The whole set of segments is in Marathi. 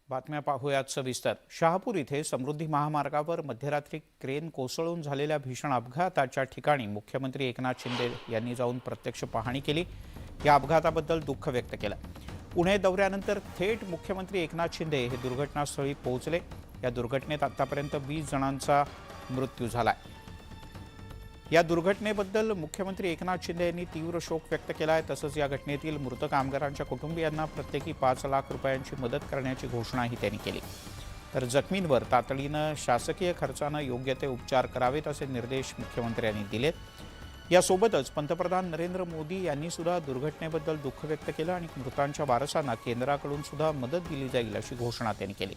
बातम्या पाहूयात सविस्तर। शहापूर इथे समृद्धी महामार्गावर मध्यरात्री क्रेन कोसळून झालेल्या भीषण अपघाताच्या ठिकाणी मुख्यमंत्री एकनाथ शिंदे यांनी जाऊन प्रत्यक्ष पाहणी केली। या अपघाताबद्दल दुःख व्यक्त केलं। पुणे दौऱ्यानंतर थेट मुख्यमंत्री एकनाथ शिंदे हे दुर्घटनास्थळी पोहोचले। या दुर्घटनेत आतापर्यंत 20 जणांचा मृत्यू झालाय। या दुर्घटनेबद्दल मुख्यमंत्री एकनाथ शिंदे यांनी तीव्र शोक व्यक्त केला आहे। तसंच या घटनेतील मृत कामगारांच्या कुटुंबियांना प्रत्येकी 5 लाख रुपयांची मदत करण्याची घोषणाही त्यांनी केली। तर जखमींवर तातडीनं शासकीय खर्चानं योग्य ते उपचार करावेत असे निर्देश मुख्यमंत्र्यांनी दिलेत। यासोबतच पंतप्रधान नरेंद्र मोदी यांनी सुद्धा दुर्घटनेबद्दल दुःख व्यक्त केलं आणि मृतांच्या वारसांना केंद्राकडून सुद्धा मदत दिली जाईल अशी घोषणा त्यांनी केली।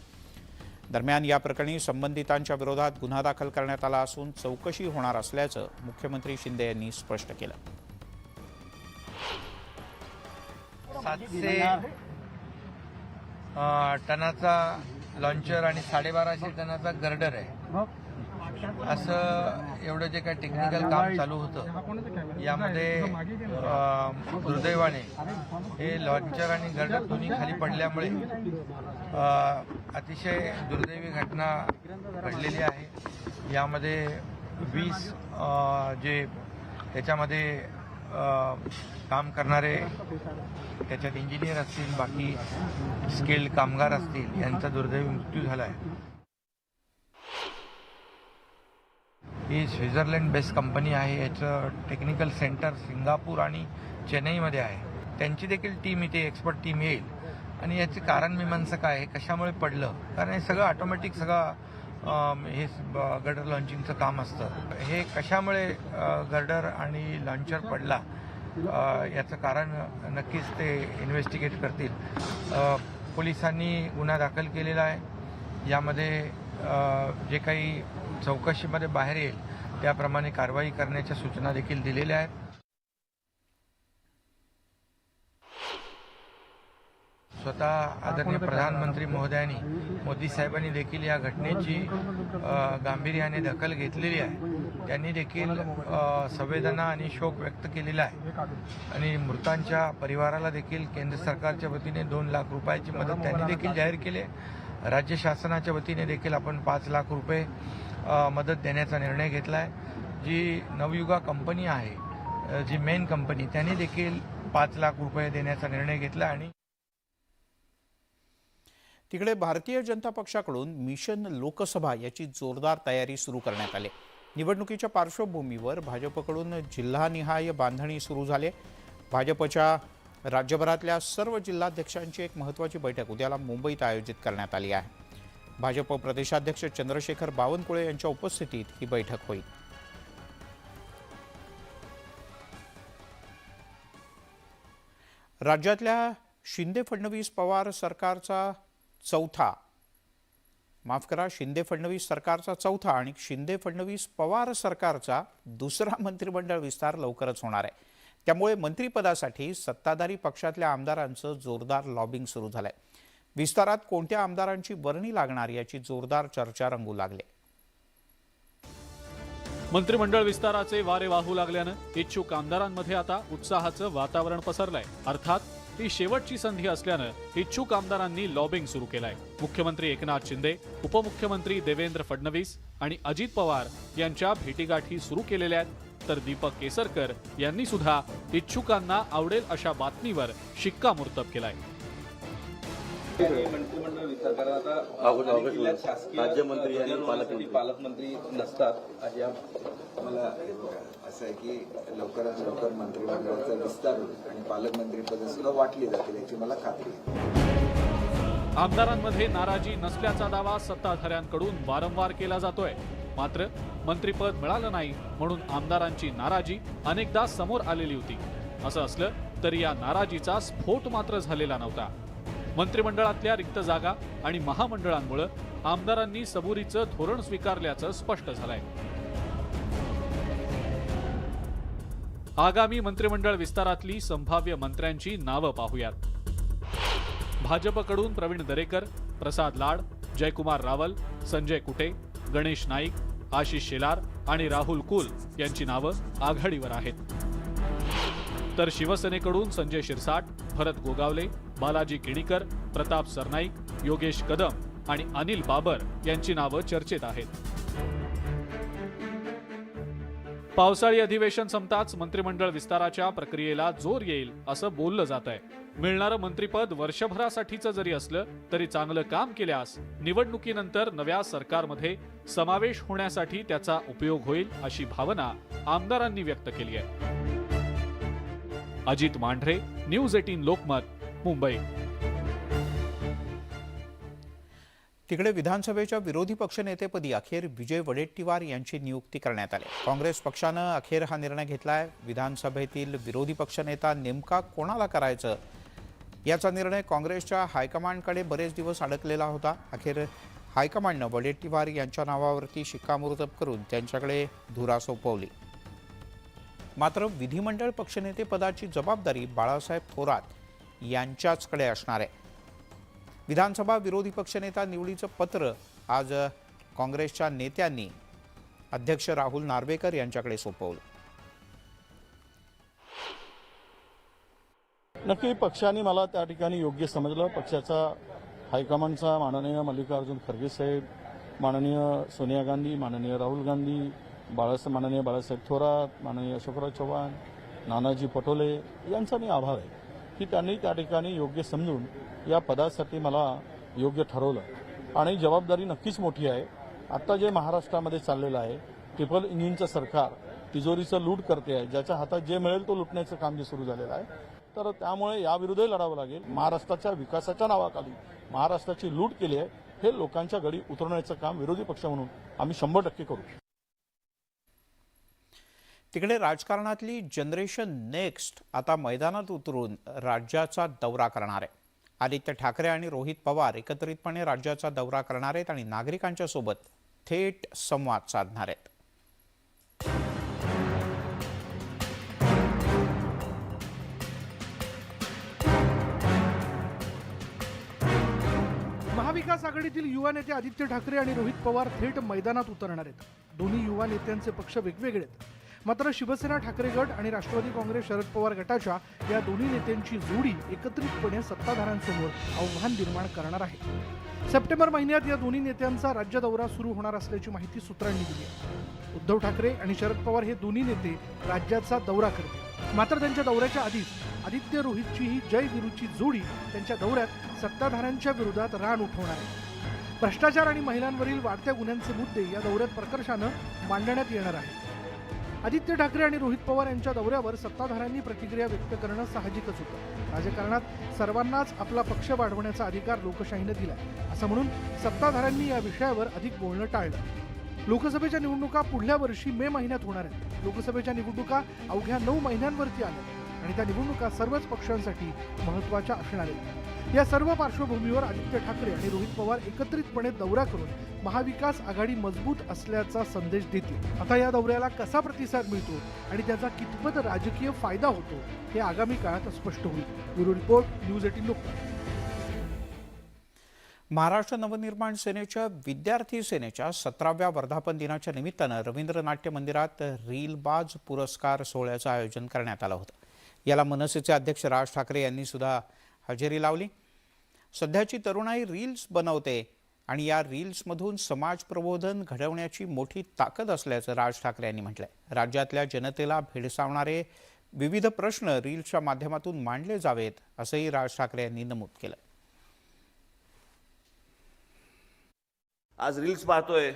दरम्यान या प्रकरणी संबंधितांच्या विरोधात गुन्हा दाखल करण्यात आला असून चौकशी होणार असल्याचं मुख्यमंत्री शिंदे यांनी स्पष्ट केलं। 700 टनाचा लॉन्चर आणि 1250 टनाचा गर्डर आहे। असं एवढं जे काही टेक्निकल काम चालू होतं यामध्ये दुर्दैवाने हे लॉन्चर आणि गर्डर दोन्ही खाली पडल्यामुळे अतिशय दुर्दैवी घटना घडलेली आहे। यामध्ये 20 जे त्याच्यामध्ये काम करणारे त्याच्यात इंजिनियर असतील, बाकी स्किल्ड कामगार असतील, यांचा दुर्दैवी मृत्यू झाला आहे। ही स्वित्झर्लंड बेस्ड कंपनी आहे। याचं टेक्निकल सेंटर सिंगापूर आणि चेन्नईमध्ये आहे। त्यांची देखील टीम इथे एक्सपर्ट टीम येईल आणि याचे कारण मीमांसा काय आहे, कशामुळे पडलं, कारण हे सगळं ऑटोमॅटिक सगळं हे गर्डर लॉन्चिंगचं काम असतं। हे कशामुळे गर्डर आणि लॉन्चर पडला याचं कारण नक्कीच ते इन्व्हेस्टिगेट करतील। पोलिसांनी गुन्हा दाखल केलेला आहे। यामध्ये जे काही चौकशीमध्ये बाहेर येईल त्याप्रमाणे कारवाई करण्याच्या सूचना देखील दिलेल्या आहेत। स्वतः आदरणीय प्रधानमंत्री महोदयांनी, मोदी साहेबांनी देखील या घटनेची गांभीर्याने दखल घेतलेली आहे। त्यांनी देखील संवेदना आणि शोक व्यक्त केलेला आहे आणि मृतांच्या परिवाराला देखील केंद्र सरकारच्या वतीने 2 लाख रुपयाची मदत त्यांनी देखील जाहीर केली आहे। राज्य शासनाच्या वतीने देखील आपण 5 लाख रुपये मदत देण्याचा निर्णय घेतला आहे। जी नवयुगा कंपनी आहे, जी मेन कंपनी, त्यांनी देखील 5 लाख रुपये देण्याचा निर्णय घेतला। आणि तिकडे भारतीय जनता पक्षाकडून मिशन लोकसभा याची जोरदार तयारी सुरू करण्यात आली। निवडणुकीच्या पार्श्वभूमीवर भाजपकडून जिल्हानिहाय बांधणी सुरू झाली। भाजपच्या राज्यभरातल्या सर्व जिल्हाध्यक्षांची एक महत्त्वाची बैठक उद्याला मुंबईत आयोजित करण्यात आली आहे। भाजप प्रदेशाध्यक्ष चंद्रशेखर बावनकुळे यांच्या उपस्थितीत ही बैठक होईल। राज्यातल्या शिंदे फडणवीस पवार सरकारचा चौथा आणि शिंदे फडणवीस पवार सरकारचा दुसरा मंत्रिमंडळ विस्तार लवकरच होणार आहे। त्यामुळे मंत्रिपदासाठी सत्ताधारी पक्षातल्या आमदारांचं जोरदार लॉबिंग सुरू झालंय। विस्तारात कोणत्या आमदारांची वर्णी लागणार याची जोरदार चर्चा रंगू लागली। मंत्रिमंडळ विस्ताराचे वारे वाहू लागल्यानं इच्छुक आमदारांमध्ये आता उत्साहाचं वातावरण पसरलंय। अर्थात ही शेवटची संधी असल्यानं इच्छुक आमदारांनी लॉबिंग सुरू केलंय। मुख्यमंत्री एकनाथ शिंदे, उपमुख्यमंत्री देवेंद्र फडणवीस आणि अजित पवार यांच्या भेटीगाठी सुरू केलेल्या आहेत। तर दीपक केसरकर यांनी सुद्धा इच्छुकांना आवडेल अशा बातमीवर शिक्कामोर्तब केलाय। मंत्रिमंडळ विस्तार कारण आता राज्यमंत्री आणि पालकमंत्री नसतात अशा मला असं आहे की लवकरात लवकर मंत्रिमंडळाचा विस्तार होईल आणि पालकमंत्री पदे सुद्धा वाटली जातील याची मला खात्री आहे। आमदारांमध्ये नाराजी नसल्याचा दावा सत्ताधाऱ्यांकडून वारंवार केला जातोय। मात्र मंत्रिपद मिळालं नाही म्हणून आमदारांची नाराजी अनेकदा समोर आलेली होती। असं असलं तरी या नाराजीचा स्फोट मात्र झालेला नव्हता। मंत्रिमंडळातल्या रिक्त जागा आणि महामंडळांमुळे आमदारांनी सबुरीचं धोरण स्वीकारल्याचं स्पष्ट झालंय। आगामी मंत्रिमंडळ विस्तारातली संभाव्य मंत्र्यांची नावं पाहूयात। भाजपकडून प्रवीण दरेकर, प्रसाद लाड, जयकुमार रावल, संजय कुटे, गणेश नाईक, आशिष शेलार आणि राहुल कुल यांची नावं आघाडीवर आहेत। तर शिवसेनेकडून संजय शिरसाट, भरत गोगावले, बालाजी किणीकर, प्रताप सरनाईक, योगेश कदम आणि अनिल बाबर यांची नावं चर्चेत आहेत. पावसाळी अधिवेशन संपताच मंत्रिमंडळ विस्ताराच्या प्रक्रियेला जोर येईल असं बोललं जात आहे. मिळणारं मंत्रिपद वर्षभरासाठीचं जरी असलं तरी चांगलं काम केल्यास निवडणुकीनंतर नव्या सरकारमध्ये समावेश होण्यासाठी त्याचा उपयोग होईल अशी भावना आमदारांनी व्यक्त केली आहे. अजित मांढरे, न्यूज 18 लोकमत, मुंबई. तिकडे विधानसभेच्या विरोधी पक्षनेतेपदी अखेर विजय वडेट्टीवार यांची नियुक्ती करण्यात आली. काँग्रेस पक्षानं अखेर हा निर्णय घेतलाय. विधानसभेतील विरोधी पक्षनेता नेमका कोणाला करायचं याचा निर्णय काँग्रेसच्या हायकमांडकडे बरेच दिवस अडकलेला होता. अखेर हायकमांडनं वडेट्टीवार यांच्या नावावरती शिक्कामोर्तब करून त्यांच्याकडे धुरा सोपवली. मात्र विधिमंडळ पक्षनेतेपदाची जबाबदारी बाळासाहेब थोरात यांच्याचकडे असणार आहे. विधानसभा विरोधी पक्षनेता निवडीचं पत्र आज काँग्रेसच्या नेत्यांनी अध्यक्ष राहुल नार्वेकर यांच्याकडे सोपवलं. नक्की पक्षाने मला त्या ठिकाणी योग्य समजलं. पक्षाचा हायकमांडचा माननीय मल्लिकार्जुन खरगे साहेब, माननीय सोनिया गांधी, माननीय राहुल गांधी, माननीय बाळासाहेब थोरात, माननीय अशोकराव चव्हाण, नानाजी पटोले यांचा मी आभार आहे की त्यांनी त्या ठिकाणी योग्य समजून या पदासाठी मला योग्य ठरवलं आणि जबाबदारी नक्कीच मोठी आहे. आता जे महाराष्ट्रामध्ये चाललेलं आहे ट्रिपल इंजिनचं सरकार तिजोरीचं लूट करते आहे, ज्याच्या हातात जे मिळेल तो लुटण्याचं काम जे सुरू झालेलं आहे, तर त्यामुळे याविरुद्धही लढावं लागेल. महाराष्ट्राच्या विकासाच्या नावाखाली महाराष्ट्राची लूट केली आहे, हे लोकांच्या गळी उतरवण्याचं काम विरोधी पक्ष म्हणून आम्ही 100% करू. तिकडे राजकारणातली जनरेशन नेक्स्ट आता मैदानात उतरून राज्याचा दौरा करणार आहे. आदित्य ठाकरे आणि रोहित पवार एकत्रितपणे राज्याचा दौरा करणार आहेत आणि नागरिकांच्या सोबत थेट संवाद साधणार आहेत. महाविकास आघाडीतील युवा नेते आदित्य ठाकरे आणि रोहित पवार थेट मैदानात उतरणार आहेत. दोन्ही युवा नेत्यांचे पक्ष वेगवेगळे आहेत. मात्र शिवसेना ठाकरे गट आणि राष्ट्रवादी काँग्रेस शरद पवार गटाच्या या दोन्ही नेत्यांची जोडी एकत्रितपणे सत्ताधाऱ्यांसमोर आव्हान निर्माण करणार आहे. सप्टेंबर महिन्यात या दोन्ही नेत्यांचा राज्य दौरा सुरू होणार असल्याची माहिती सूत्रांनी दिली आहे. उद्धव ठाकरे आणि शरद पवार हे दोन्ही नेते राज्याचा दौरा करतील. मात्र त्यांच्या दौऱ्याच्या आधीच आदित्य रोहितची ही जय वीरूची जोडी त्यांच्या दौऱ्यात सत्ताधाऱ्यांच्या विरोधात रान उठवणार आहे. भ्रष्टाचार आणि महिलांवरील वाढत्या गुन्ह्यांचे मुद्दे या दौऱ्यात प्रकर्षानं मांडण्यात येणार आहे. आदित्य ठाकरे आणि रोहित पवार यांच्या दौऱ्यावर सत्ताधाऱ्यांनी प्रतिक्रिया व्यक्त करणं साहजिकच होतं. राजकारणात सर्वांनाच आपला पक्ष वाढवण्याचा अधिकार लोकशाहीनं दिलाय असं म्हणून सत्ताधाऱ्यांनी या विषयावर अधिक बोलणं टाळलं. लोकसभेच्या निवडणुका पुढल्या वर्षी मे महिन्यात होणार आहेत. लोकसभेच्या निवडणुका अवघ्या 9 महिन्यांवरती आल्या आणि त्या निवडणुका सर्वच पक्षांसाठी महत्त्वाच्या असणार आहेत. या सर्व पार्श्वभूमीवर आदित्य ठाकरे आणि रोहित पवार एकत्रितपणे दौरा करून महाविकास आघाडी मजबूत असल्याचा संदेश देतील. आता या दौऱ्याला कसा प्रतिसाद मिळतो आणि त्याचा कितपत राजकीय फायदा होतो हे आगामी काळात स्पष्ट होईल. Bureau report, news 18 Lokmat. Maharashtra Navnirman सेनेच्या विद्यार्थी सेनेच्या 17व्या वर्धापन दिनाच्या निमित्तानं रवींद्र नाट्य मंदिरात रीलबाज पुरस्कार सोहळ्याचं आयोजन करण्यात आलं होतं. याला मनसेचे अध्यक्ष राज ठाकरे यांनी सुद्धा हजेरी लावली. सध्याची तरुणाई रील्स बनवते आणि या रील्समधून समाज प्रबोधन घडवण्याची मोठी ताकद असल्याचं राज ठाकरे यांनी म्हटलंय. राज्यातल्या जनतेला भेडसावणारे विविध प्रश्न रील्सच्या माध्यमातून मांडले जावेत असंही राज ठाकरे यांनी नमूद केलं. आज रील्स पाहतोय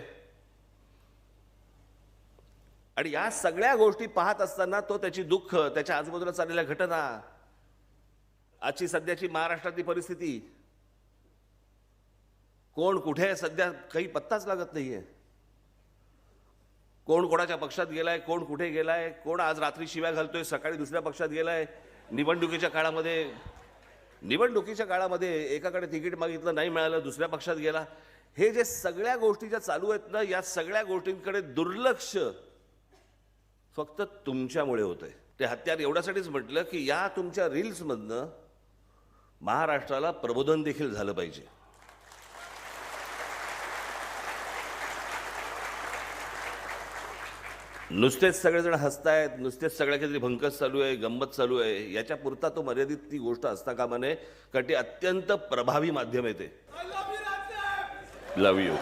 आणि या सगळ्या गोष्टी पाहत असताना तो त्याची दुःख, त्याच्या आजूबाजूला चाललेल्या घटना, आजची सध्याची महाराष्ट्रातली परिस्थिती, कोण कुठे सध्या काही पत्ताच लागत नाहीये. कोण कोणाच्या पक्षात गेलाय, कोण कुठे गेलाय, कोण आज रात्री शिव्या घालतोय, सकाळी दुसऱ्या पक्षात गेलाय. निवडणुकीच्या काळामध्ये एकाकडे तिकीट मागितलं, नाही मिळालं, दुसऱ्या पक्षात गेला. हे जे सगळ्या गोष्टी ज्या चालू आहेत ना, या सगळ्या गोष्टींकडे दुर्लक्ष फक्त तुमच्यामुळे होतंय. ते हत्यार एवढ्यासाठीच म्हटलं की या तुमच्या रील्समधनं महाराष्ट्राला प्रबोधन देखील झालं पाहिजे. नुसतेच सगळेजण हसतायत, नुसतेच सगळ्या काहीतरी भंकस चालू आहे, गंमत चालू आहे, याच्या पुरता तो मर्यादित ती गोष्ट असता कामा नये, कारण ती अत्यंत प्रभावी माध्यम आहे ते. Love you.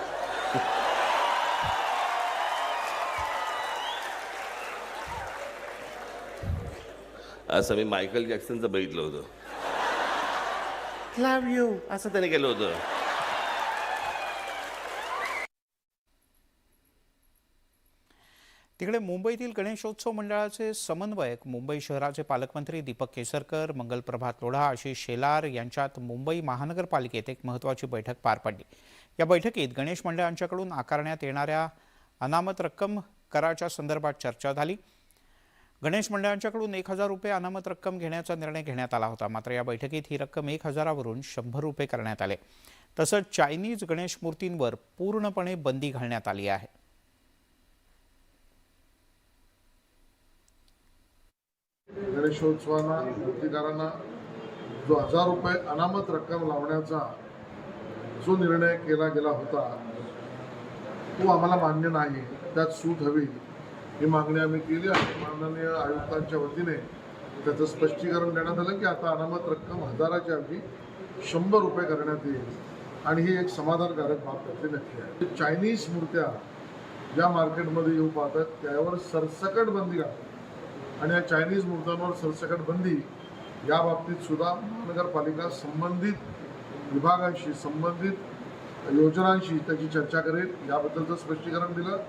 असं मी मायकल जॅक्सनचं बघितलं होतं. लव्ह यू असं त्याने केलं होतं. तिकडे मुंबईतील गणेशोत्सव मंडळाचे समन्वयक मुंबई शहराचे पालकमंत्री दीपक केसरकर, मंगलप्रभात लोढा, आशिष शेलार यांच्यात मुंबई महानगरपालिकेत एक महत्त्वाची बैठक पार पडली. या बैठकीत गणेश मंडळांच्याकडून आकारण्यात येणाऱ्या अनामत रक्कम कराच्या संदर्भात चर्चा झाली. गणेश मंडळांच्याकडून 1,000 रुपये अनामत रक्कम घेण्याचा निर्णय घेण्यात आला होता. मात्र या बैठकीत ही रक्कम 1,000 वरून 100 रुपये करण्यात आले. तसंच चायनीज गणेश मूर्तींवर पूर्णपणे बंदी घालण्यात आली आहे. गणेशोत्सवाला मूर्तिकारांना जो 1,000 रुपये अनामत रक्कम लावण्याचा जो निर्णय केला गेला होता तो आम्हाला मान्य नाही. त्यात सूट हवी ही मागणी आम्ही केली आणि माननीय आयुक्तांच्या वतीने त्याचं स्पष्टीकरण देण्यात आलं की आता अनामत रक्कम 1,000च्या ऐवजी 100 रुपये करण्यात येईल आणि ही एक समाधानकारक बाब त्यातली नक्की आहे. चायनीज मूर्त्या ज्या मार्केटमध्ये येऊ पाहतात त्यावर सरसकट बंदी घालतात आणि या चायनीज मूर्त्यांवर सरसकट बंदी या बाबतीत सुद्धा महानगरपालिका संबंधित विभागांशी, संबंधित योजनांशी त्याची चर्चा करेल, याबद्दलचं स्पष्टीकरण दिलं.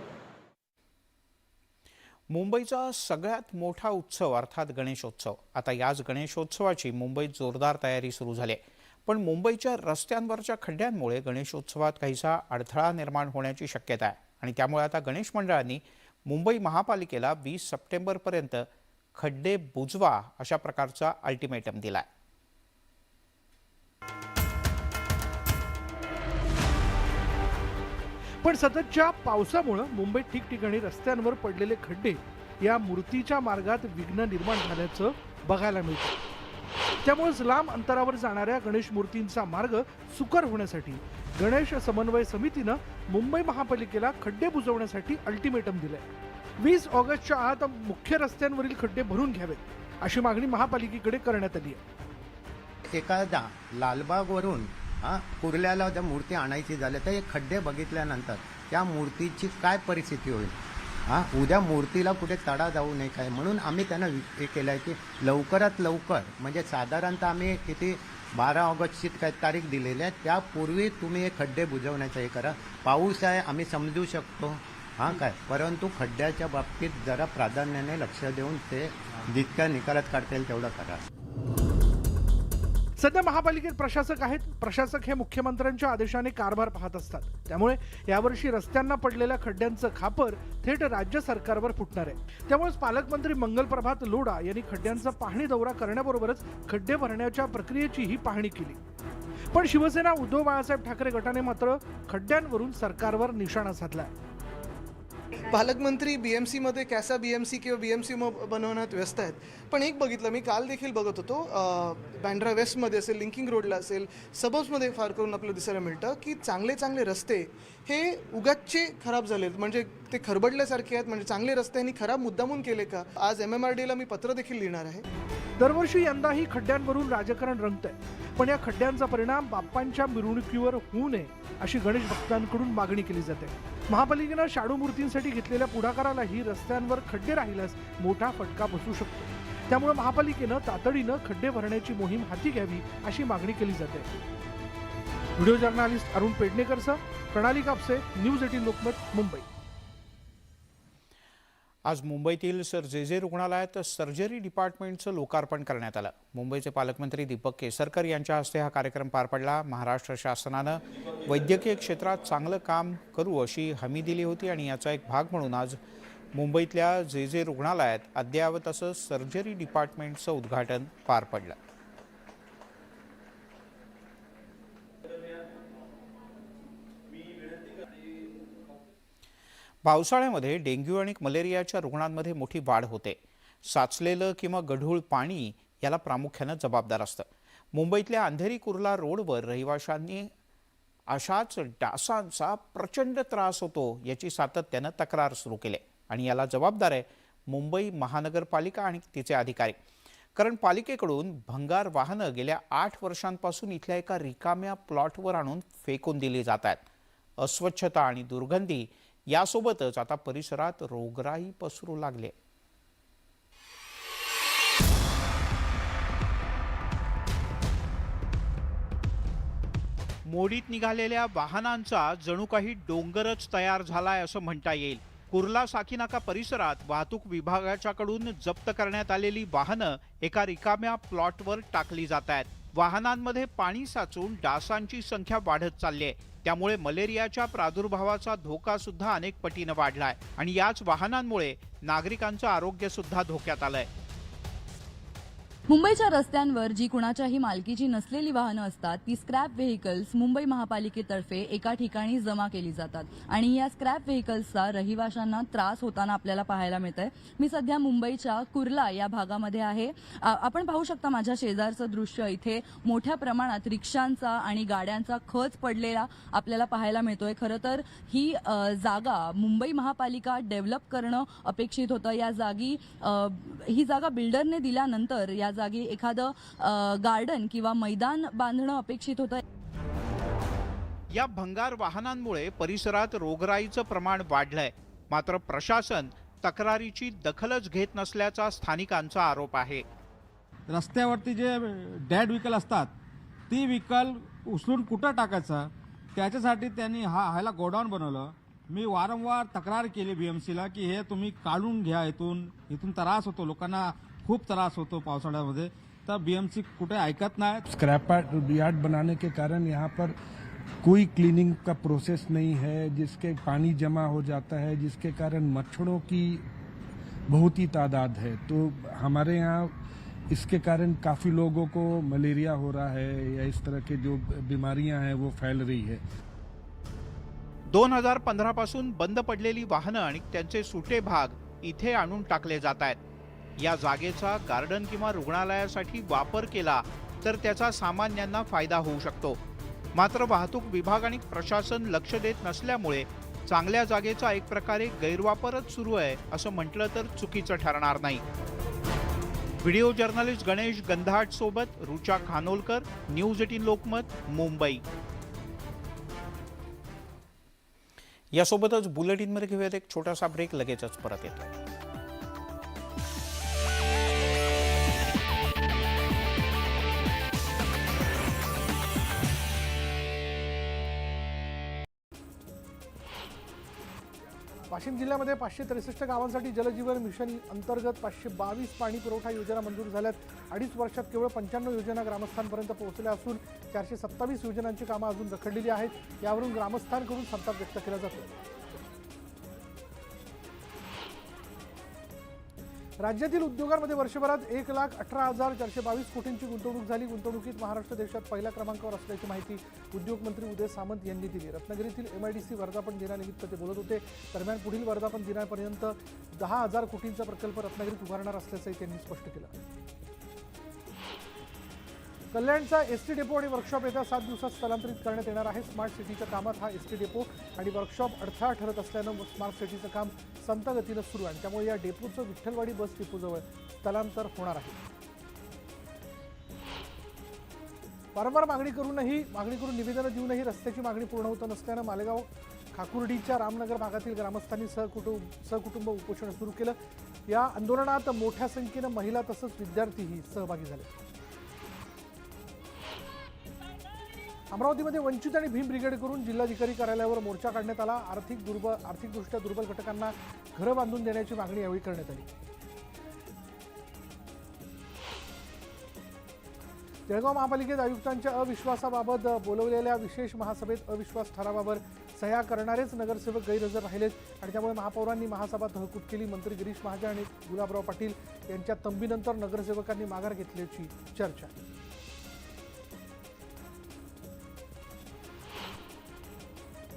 मुंबईचा सगळ्यात मोठा उत्सव अर्थात गणेशोत्सव. आता याच गणेशोत्सवाची मुंबईत जोरदार तयारी सुरू झाली आहे. पण मुंबईच्या रस्त्यांवरच्या खड्ड्यांमुळे गणेशोत्सवात काहीसा अडथळा निर्माण होण्याची शक्यता आहे आणि त्यामुळे आता गणेश मंडळांनी मुंबई महापालिकेला 20 सप्टेंबरपर्यंत खड्डे बुजवा अशा प्रकारचा अल्टिमेटम दिलाय. पण सततच्या पावसामुळे मुंबईत ठिकठिकाणी रस्त्यांवर पडलेले खड्डे या मूर्तीच्या मार्गात विघ्न निर्माण झाल्याचं बघायला मिळतं. त्यामुळेच लांब अंतरावर जाणाऱ्या गणेश मूर्तींचा मार्ग सुकर होण्यासाठी गणेश समन्वय समितीनं मुंबई महापालिकेला खड्डे बुजवण्यासाठी अल्टिमेटम दिलंय. 20 ऑगस्टच्या आत मुख्य रस्त्यांवरील खड्डे भरून घ्यावेत अशी मागणी महापालिकेकडे करण्यात आली आहे. एखादा लालबागवरून कुर्ल्याला जर मूर्ती आणायची झाली तर हे खड्डे बघितल्यानंतर त्या मूर्तीची काय परिस्थिती होईल. उद्या मूर्तीला कुठे तडा जाऊ नये काय म्हणून आम्ही त्यांना हे केलं आहे की लवकरात लवकर म्हणजे साधारणतः आम्ही किती 12 ऑगस्टची काय तारीख दिलेली आहे त्यापूर्वी तुम्ही हे खड्डे बुजवण्याचं हे करा. पाऊस आहे आम्ही समजू शकतो काय, परंतु खड्ड्याच्या बाबतीत जरा प्राधान्याने लक्ष देऊन ते जितक्या निकालात काढता येईल तेवढं करा. सध्या महापालिकेत प्रशासक आहेत. प्रशासक हे मुख्यमंत्र्यांच्या आदेशाने कारभार पाहत असतात. त्यामुळे यावर्षी रस्त्यांना पडलेल्या खड्ड्यांचं खापर थेट राज्य सरकारवर फुटणार आहे. त्यामुळेच पालकमंत्री मंगलप्रभात लोढा यांनी खड्ड्यांचा पाहणी दौरा करण्याबरोबरच खड्डे भरण्याच्या प्रक्रियेचीही पाहणी केली. पण शिवसेना उद्धव बाळासाहेब ठाकरे गटाने मात्र खड्ड्यांवरून सरकारवर निशाणा साधला. पालकमंत्री BMC मध्ये कॅसा BMC किंवा BMC बनवण्यात व्यस्त आहेत. पण एक बघितलं मी काल देखील बघत होतो बँड्रा वेस्टमध्ये असेल, लिंकिंग रोडला असेल, सबर्ब्समध्ये फार करून आपल्याला दिसायला मिळतं की चांगले चांगले रस्ते हे उगाचचे खराब झालेत. म्हणजे ते खरबडल्यासारखे आहेत. म्हणजे चांगले रस्त्यांनी खराब मुद्दामून केले का. आज MMRDला मी पत्र देखील लिहिणार आहे. दरवर्षी यंदाही खड्ड्यांवरून राजकारण रंगतंय. पण या खड्ड्यांचा परिणाम बाप्पांच्या मिरवणुकीवर होऊ नये अशी गणेश भक्तांकडून मागणी केली जाते. महापालिकेनं शाडू मूर्तींसाठी घेतलेल्या पुढाकारालाही रस्त्यांवर खड्डे राहिल्यास मोठा फटका बसू शकतो. त्यामुळे महापालिकेनं तातडीनं खड्डे भरण्याची मोहीम हाती घ्यावी अशी मागणी केली जाते. व्हिडिओ जर्नलिस्ट अरुण पेडणेकरसह प्रणाली कापसे, न्यूज 18 लोकमत, मुंबई. आज मुंबईतील सर जे रुग्णालयात सर्जरी डिपार्टमेंटचं लोकार्पण करण्यात आलं. मुंबईचे पालकमंत्री दीपक केसरकर यांच्या हस्ते हा कार्यक्रम पार पडला. महाराष्ट्र शासनानं वैद्यकीय क्षेत्रात चांगलं काम करू अशी हमी दिली होती आणि याचा एक भाग म्हणून आज मुंबईतल्या जे रुग्णालयात अद्ययावत असं सर्जरी डिपार्टमेंटचं उद्घाटन पार पडलं. पावसाळ्यामध्ये डेंग्यू आणि मलेरियाच्या रुग्णांमध्ये मोठी वाढ होते. साचलेलं किंवा गढूळ पाणी याला प्रामुख्यानं जबाबदार असतं. मुंबईतल्या अंधेरी कुर्ला रोडवर रहिवाशांनी अशाच डासांचा प्रचंड त्रास होतो याची सातत्यानं तक्रार सुरू केली आणि याला जबाबदार आहे मुंबई महानगरपालिका आणि तिचे अधिकारी. कारण पालिकेकडून भंगार वाहनं गेल्या 8 वर्षांपासून इथल्या एका रिकाम्या प्लॉटवर आणून फेकून दिली जात आहेत. अस्वच्छता आणि दुर्गंधी यासोबतच आता परिसरात रोगराई पसरू लागली. मोडीत निघालेल्या वाहनांचा जणू काही डोंगरच तयार झालाय असं म्हणता येईल. कुर्ला साकीनाका परिसरात वाहतूक विभागाच्याकडून जप्त करण्यात आलेली वाहनं एका रिकाम्या प्लॉटवर टाकली जात आहेत. वाहनांमध्ये पाणी साचून डासांची संख्या वाढत चालली आहे. त्यामुळे मलेरियाच्या प्रादुर्भावाचा धोका सुद्धा अनेक पटीनं वाढलाय आणि याच वाहनांमुळे नागरिकांचं आरोग्य सुद्धा धोक्यात आलंय. मुंबईच्या रस्त्यांवर जी कुणाच्याही मालकीची नसलेली वाहनं असतात ती स्क्रॅप व्हेकल्स मुंबई महापालिकेतर्फे एका ठिकाणी जमा केली जातात आणि या स्क्रॅप व्हेकल्सचा रहिवाशांना त्रास होताना आपल्याला पाहायला मिळतंय. मी सध्या मुंबईच्या कुर्ला या भागामध्ये आहे. आपण पाहू शकता माझ्या शेजारचं दृश्य. इथे मोठ्या प्रमाणात रिक्षांचा आणि गाड्यांचा खच पडलेला आपल्याला पाहायला मिळतोय. खरं तर ही जागा मुंबई महापालिका डेव्हलप करणं अपेक्षित होतं. या जागी ही जागा बिल्डरने दिल्यानंतर या जागी एखादं गार्डन किंवा मैदान बांधणं अपेक्षित होतं. या भंगार वाहनांमुळे परिसरात रोगराईचं प्रमाण वाढलंय. मात्र प्रशासन तक्रारीची दखलच घेत नसल्याचा स्थानिकांचा आरोप आहे. रस्त्यावरती जे डॅड व्हेकल असतात ती व्हेकल उचलून कुठं टाकायचं त्याच्यासाठी त्यांनी ह्याला गोडाऊन बनवलं. मी वारंवार तक्रार केली बीएमसीला की हे तुम्ही काढून घ्या, इथून त्रास होतो, लोकांना खूप त्रास होतो पावसाळ्यामध्ये. तर बीएमसी कुठे ऐकत नाही. स्क्रैप यार्ड बनाने के कारण यहाँ पर कोई क्लीनिंग का प्रोसेस नहीं है, जिसके पानी जमा हो जाता है, जिसके कारण मच्छरों की बहुत ही तादाद है. तो हमारे यहाँ इसके कारण काफ़ी लोगों को मलेरिया हो रहा है या इस तरह के जो बीमारियां हैं वो फैल रही है. 2015 पासून बंद पडलेली वाहनं आणि त्यांचे सुटे भाग इथे आणून टाकले जात आहेत. या जागेचा गार्डन किंवा रुग्णालयासाठी वापर केला तर त्याचा सामान्यांना फायदा होऊ शकतो. मात्र वाहतूक विभाग आणि प्रशासन लक्ष देत नसल्यामुळे चांगल्या जागेचा एक प्रकारे गैरवापरच सुरू आहे असं म्हटलं तर चुकीचं ठरणार नाही. व्हिडिओ जर्नलिस्ट गणेश गंधाट सोबत रुचा खानोलकर, न्यूज 18 लोकमत, मुंबई. यासोबतच बुलेटिनमध्ये घेऊयात एक छोटासा ब्रेक. लगेचच परत येतो. वाशिम जिल्ह्यामध्ये 563 गावांसाठी जलजीवन मिशन अंतर्गत 522 पाणी पुरवठा योजना मंजूर झाल्यात. 2.5 वर्षात केवळ 95 योजना ग्रामस्थांपर्यंत पोहोचल्या असून 427 योजनांची कामं अजून रखडलेली आहेत. यावरून ग्रामस्थांकडून संताप व्यक्त केला जातो. राज्यातील उद्योगांमध्ये वर्षभरात 1,18,422 कोटींची गुंतवणूक झाली. गुंतवणुकीत महाराष्ट्र देशात पहिल्या क्रमांकावर असल्याची माहिती उद्योग मंत्री उदय सामंत यांनी दिली. रत्नागिरीतील MIDC वर्धापन दिनानिमित्त ते बोलत होते. दरम्यान पुढील वर्धापन दिनापर्यंत 10,000 कोटींचा प्रकल्प रत्नागिरीत उभारणार असल्याचंही त्यांनी स्पष्ट केलं. कल्याणचा एसटी डेपो आणि वर्कशॉप येत्या 7 दिवसात स्थलांतरित करण्यात येणार आहे. स्मार्ट सिटीच्या कामात हा एसटी डेपो आणि वर्कशॉप अडथळा ठरत असल्यानं स्मार्ट सिटीचं काम संथ गतीनं सुरू आहे. त्यामुळे या डेपोचं विठ्ठलवाडी बस डेपोजवळ स्थलांतर होणार आहे. वारंवार मागणी करून निवेदनं देऊनही रस्त्याची मागणी पूर्ण होत नसल्यानं मालेगाव खाकुर्डीच्या रामनगर भागातील ग्रामस्थांनी सहकुटुंब उपोषण सुरू केलं. या आंदोलनात मोठ्या संख्येनं महिला तसंच विद्यार्थीही सहभागी झाले. अमरावतीमध्ये वंचित आणि भीम ब्रिगेडकडून जिल्हाधिकारी कार्यालयावर मोर्चा काढण्यात आला. आर्थिकदृष्ट्या दुर्बल घटकांना घरं बांधून देण्याची मागणी यावेळी करण्यात आली. जळगाव महापालिकेत आयुक्तांच्या अविश्वासाबाबत बोलवलेल्या विशेष महासभेत अविश्वास ठरावावर सह्या करणारेच नगरसेवक गैरहजर राहिलेत आणि त्यामुळे महापौरांनी महासभा तहकूब केली. मंत्री गिरीश महाजन आणि गुलाबराव पाटील यांच्या तंबीनंतर नगरसेवकांनी माघार घेतल्याची चर्चा.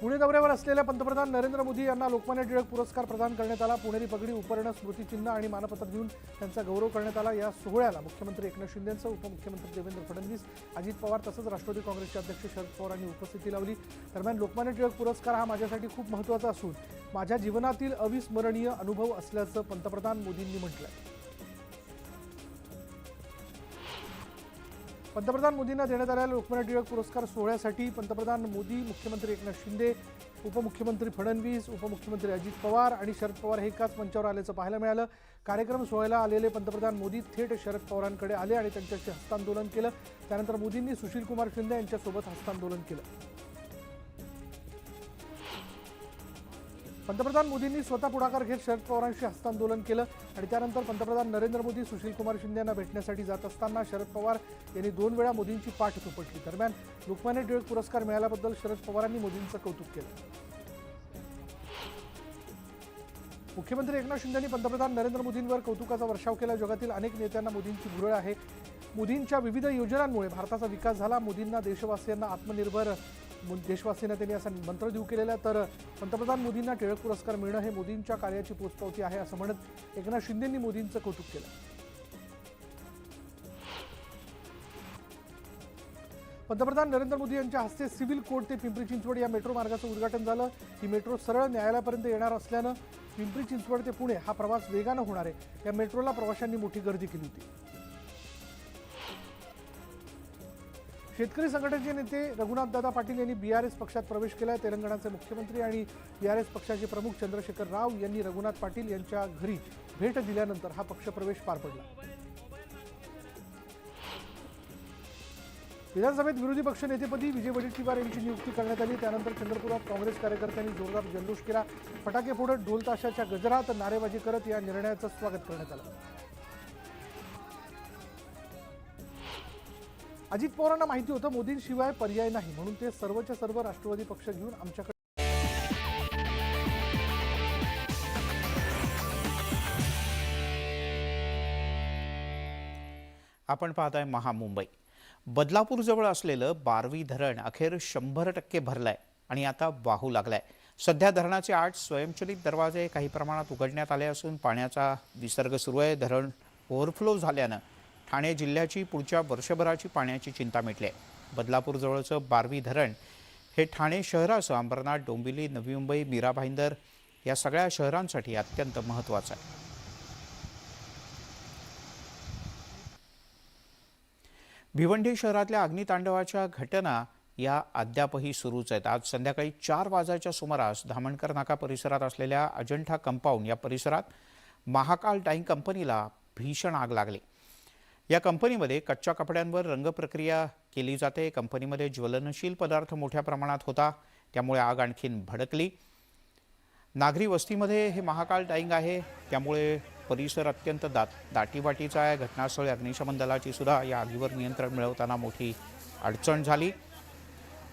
पुणे दौऱ्यावर असलेल्या पंतप्रधान नरेंद्र मोदी यांना लोकमान्य टिळक पुरस्कार प्रदान करण्यात आला. पुणेरी पगडी, उपर्ण, स्मृतिचिन्ह आणि मानपत्र देऊन त्यांचा गौरव करण्यात आला. या सोहळ्याला मुख्यमंत्री एकनाथ शिंदेंसह उपमुख्यमंत्री देवेंद्र फडणवीस, अजित पवार तसंच राष्ट्रवादी काँग्रेसचे अध्यक्ष शरद पवार यांनी उपस्थिती लावली. दरम्यान लोकमान्य टिळक पुरस्कार हा माझ्यासाठी खूप महत्त्वाचा असून माझ्या जीवनातील अविस्मरणीय अनुभव असल्याचं पंतप्रधान मोदींनी म्हटलंय. पंतप्रधान मोदींना देण्यात आलेल्या लोकमान्य टिळक पुरस्कार सोहळ्यासाठी पंतप्रधान मोदी, मुख्यमंत्री एकनाथ शिंदे, उपमुख्यमंत्री फडणवीस, उपमुख्यमंत्री अजित पवार आणि शरद पवार हे एकाच मंचावर आल्याचं पाहायला मिळालं. कार्यक्रम सोहळ्याला आलेले पंतप्रधान मोदी थेट शरद पवारांकडे आले आणि त्यांच्याशी हस्तांदोलन केलं. त्यानंतर मोदींनी सुशीलकुमार शिंदे यांच्यासोबत हस्तांदोलन केलं. पंतप्रधान मोदींनी स्वतः पुढाकार घेत शरद पवारांशी हस्तांदोलन केलं आणि त्यानंतर पंतप्रधान नरेंद्र मोदी सुशीलकुमार शिंदे यांना भेटण्यासाठी जात असताना शरद पवार यांनी 2 वेळा मोदींची पाठ थोपटली. दरम्यान लोकमान्य टिळक पुरस्कार मिळाल्याबद्दल शरद पवारांनी मोदींचं कौतुक केलं. मुख्यमंत्री एकनाथ शिंदेंनी पंतप्रधान नरेंद्र मोदींवर कौतुकाचा वर्षाव केला. जगातील अनेक नेत्यांना मोदींची भुरळ आहे. मोदींच्या विविध योजनांमुळे भारताचा विकास झाला. मोदींना देशवासियांना आत्मनिर्भर देशवासींना त्यांनी असा मंत्र देऊ केलेला. तर पंतप्रधान मोदींना टिळक पुरस्कार मिळणं हे मोदींच्या कार्याची पोचपावती आहे असं म्हणत एकनाथ शिंदेंनी मोदींचं कौतुक केलं. पंतप्रधान नरेंद्र मोदी यांच्या हस्ते सिव्हिल कोर्ट ते पिंपरी चिंचवड या मेट्रो मार्गाचं उद्घाटन झालं. ही मेट्रो सरळ न्यायालयापर्यंत येणार असल्यानं पिंपरी चिंचवड ते पुणे हा प्रवास वेगानं होणार आहे. या मेट्रोला प्रवाशांनी मोठी गर्दी केली होती. शेतकरी संघटनेचे नेते रघुनाथदादा पाटील यांनी बीआरएस पक्षात प्रवेश केला. तेलंगणाचे मुख्यमंत्री आणि बीआरएस पक्षाचे प्रमुख चंद्रशेखर राव यांनी रघुनाथ पाटील यांच्या घरी भेट दिल्यानंतर हा पक्षप्रवेश पार पडला. विधानसभेत विरोधी पक्ष नेतेपदी विजय वडेट्टीवार यांची नियुक्ती करण्यात आली. त्यानंतर चंद्रपुरात काँग्रेस कार्यकर्त्यांनी जोरदार जल्लोष केला. फटाके फोडत, ढोल ताशाच्या गजरात नारेबाजी करत या निर्णयाचं स्वागत करण्यात आलं. अजित पवारांना माहिती होतं मोदींशिवाय पर्याय नाही, म्हणून ते सर्वच्या सर्व राष्ट्रवादी पक्ष घेऊन आमच्याकडे. आपण पाहताय महामुंबई. बदलापूर जवळ असलेलं बारवी धरण अखेर 100% भरलंय आणि आता वाहू लागलाय. सध्या धरणाचे 8 स्वयंचलित दरवाजे काही प्रमाणात उघडण्यात आले असून पाण्याचा विसर्ग सुरू आहे. धरण ओव्हरफ्लो झाल्यानं ठाणे जिल्ह्याची पुढच्या वर्षभराची पाण्याची चिंता मिटली आहे. बदलापूर जवळचं बारवी धरण हे ठाणे शहरासह अंबरनाथ, डोंबिवली, नवी मुंबई, मीरा भाईंदर या सगळ्या शहरांसाठी अत्यंत महत्त्वाचं आहे. भिवंडी शहरातल्या अग्नितांडवाच्या घटना या अद्यापही सुरूच आहेत. आज संध्याकाळी 4 वाजण्याच्या सुमारास धामणकर नाका परिसरात असलेल्या अजंठा कंपाऊंड या परिसरात महाकाल डाईंग कंपनीला भीषण आग लागली. या कंपनीमध्ये कच्च्या कपड्यांवर रंगप्रक्रिया केली जाते. कंपनीमध्ये ज्वलनशील पदार्थ मोठ्या प्रमाणात होता, त्यामुळे आग आणखीन भडकली. नागरी वस्तीमध्ये हे महाकाल डाईंग आहे, त्यामुळे परिसर अत्यंत दाटीवाटीचा आहे. घटनास्थळी अग्निशमन दलाची सुद्धा या आगीवर नियंत्रण मिळवताना मोठी अडचण झाली.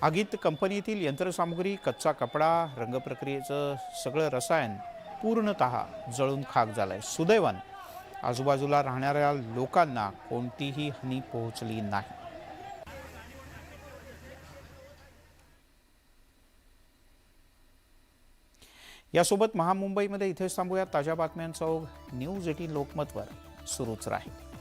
आगीत कंपनीतील यंत्रसामुग्री, कच्चा कपडा, रंगप्रक्रियेचं सगळं रसायन पूर्णतः जळून खाक झालंय. सुदैवानं आजूबाजूला राहणाऱ्या लोकांना कोणतीही हानी पोहोचली नाही. यासोबत महामुंबईमध्ये इथेच थांबूया. ताज्या बातम्यांचा ओघ न्यूज 18 लोकमतवर सुरूच राहील.